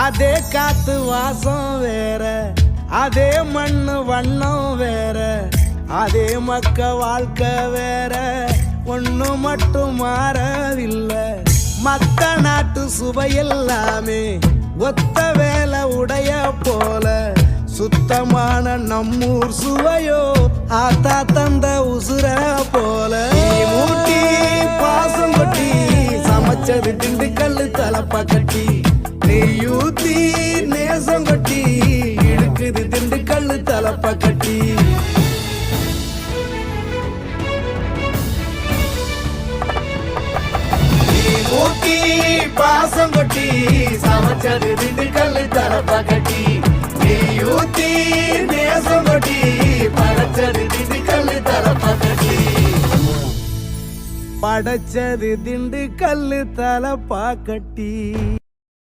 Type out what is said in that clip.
அதே காத்து வாசம் வேற, அதே மண்ணு வண்ணம் வேற, அதே மக்க வாழ்க்கை வேற, ஒண்ணு மட்டும் மாறவில்லை. மத்த நாட்டு சுவையெல்லாமே ஒத்த வேலை உடைய போல, சுத்தமான நம்மூர் சுவையோ ஆத்தா தந்த உசுர போல. மூட்டி பாசம் கொட்டி சமைச்சது திண்டுக்கல்லு தலப்பா கட்டி, நெய்யூத்தி நேசம் கொட்டி இழுக்குது திண்டுக்கல்லு தலப்பா கட்டி. மூட்டி பாசம் கொட்டி சமைச்சது திண்டுக்கல்லு தலப்பா கட்டி, நெய்யூத்தி நேசம் கொட்டி படைச்சது திண்டுக்கல்லு தலப்பா கட்டி. படைச்சது திண்டுக்கல்லு தலப்பா கட்டி.